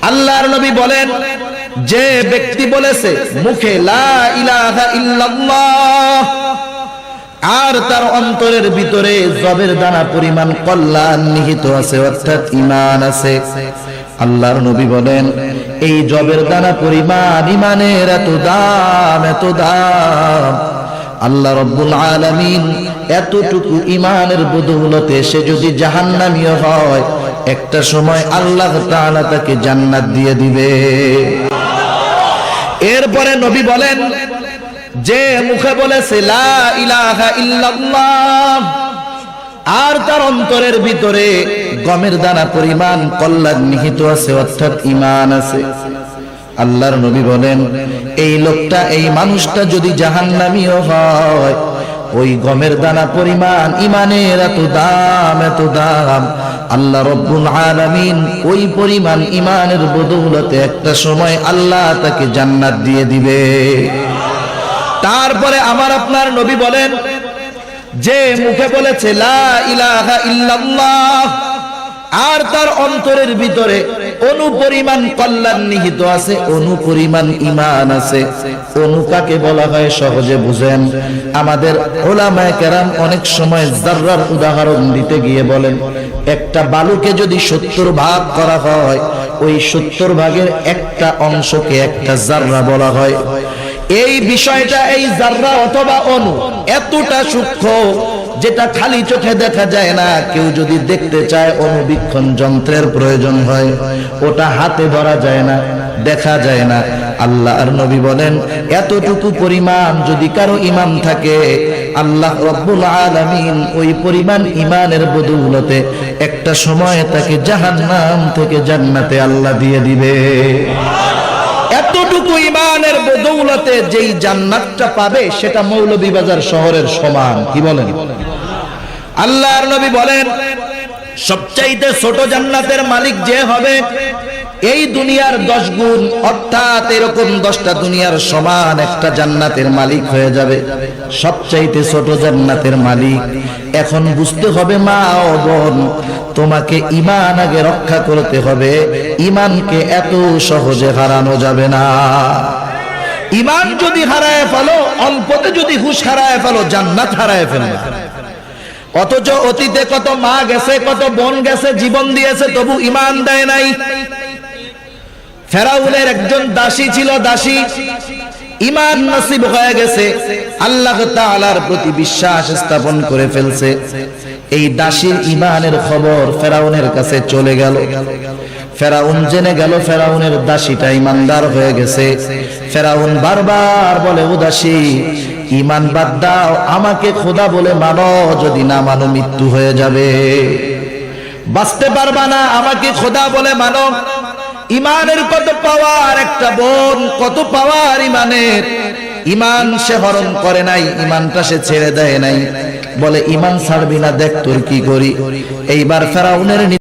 আল্লাহর নবী বলেন, যে ব্যক্তি বলেছে মুখে লা ইলাহা ইল্লাল্লাহ আর তার অন্তরের ভিতরে জবের দানা পরিমাণ কল্যাণ নিহিত আছে, অর্থাৎ ঈমান আছে। আল্লাহর নবী বলেন, এই জবের দানা পরিমাণ ঈমানের এত দাম, এত দাম, আল্লাহ রাব্বুল আলামিন এতটুকু ঈমানের বদৌলতে সে যদি জাহান্নামীও হয়, একটা সময় আল্লাহ তাআলা তাকে জান্নাত দিয়ে দিবে। এরপরে নবী বলেন, যে মুখে বলেছে লা ইলাহা ইল্লাল্লাহ আর তার অন্তরের ভিতরে গমের দানা পরিমাণ কল্যাণ নিহিত আছে, অর্থাৎ ঈমান আছে, আল্লাহর নবী বলেন, এই লোকটা, এই মানুষটা যদি জাহান্নামীও হয়, ওই গমের দানা পরিমাণ ঈমানের এত দাম, এত দাম, আল্লাহ রাব্বুল আলামিন ওই পরিমাণ ঈমানের বদৌলতে একটা সময় আল্লাহ তাকে জান্নাত দিয়ে দিবে। তারপরে আমার আপনার নবী বলেন, যে মুখে বলেছে লা ইলাহা ইল্লাল্লাহ আর তার অন্তরের ভিতরে অনুপরিমাণ কল্যাণ নিহিত আছে, অনুপরিমাণ ঈমান আছে। অনু কাকে বলা হয় সহজে বুঝেন। আমাদের উলামায়ে কেরাম অনেক সময় যাররার উদাহরণ দিতে গিয়ে বলেন, একটা বালুকে যদি 70 ভাগ করা হয়, ওই 70 ভাগের একটা অংশকে একটা যাররা বলা হয়। এই বিষয়টা, এই যাররা অথবা অণু এতটা সূক্ষ্ম যেটা খালি চোখে দেখা যায় না। কেউ যদি দেখতে চায়, অনুবীক্ষণ যন্ত্রের প্রয়োজন হয়, ওটা হাতে ধরা যায় না, দেখা যায় না। আল্লাহর নবী বলেন, এতটুকু পরিমাণ যদি কারো ঈমান থাকে, আল্লাহ রাব্বুল আলামিন ওই পরিমাণ ঈমানের বদৌলতে একটা সময় তাকে জাহান্নাম থেকে জান্নাতে আল্লাহ দিয়ে দিবে। এতটুকু ঈমানের বদৌলতে যেই জান্নাতটা পাবে, সেটা মৌলভীবাজার শহরের সমান। কি বলেন? আল্লাহর নবী বলেন, সবচাইতে ছোট জান্নাতের মালিক যে হবে, এই দুনিয়ার 10 গুণ, অর্থাৎ এরকম 10টা দুনিয়ার সমান একটা জান্নাতের মালিক হয়ে যাবে, সবচাইতে ছোট জান্নাতের মালিক। এখন বুঝতে হবে মা ও বোন, তোমাকে ঈমান আগে রক্ষা করতে হবে। ঈমানকে এত সহজে হারানো যাবে না। ঈমান যদি হারায় ফেলো, অল্পতে যদি হুঁশ হারায় ফেলো, জান্নাত হারায় ফেলবে। অথচ অতীতে কত মা গেছে, কত বোন গেছে, জীবন দিয়েছে, তবু ঈমান দেয় নাই। ফেরাউনের একজন দাসী ছিল, দাসী ঈমান নসিব হয়ে গেছে, আল্লাহ তাআলার প্রতি বিশ্বাস স্থাপন করে ফেলছে। এই দাসীর ঈমানের খবর ফেরাউনের কাছে চলে গেল। ফেরাউন জেনে গেল ফেরাউনের দাসীটা ঈমানদার হয়ে গেছে। ফেরাউন বারবার বলে, ও দাসী, ঈমান বাদ দাও, আমাকে খোদা বলে মানো, যদি না মানো মৃত্যু হয়ে যাবে, বাঁচতে পারবা না, আমাকে খোদা বলে মানো। ঈমানের কত পাওয়ার, একটা বোন কত পাওয়ার ঈমানের। ঈমান সে হরণ করে নাই, ঈমানটা সে ছেড়ে দেয় নাই। বলে, ঈমান ছাড়বি না, দেখ তোর কি করি। এইবার ফেরাউনের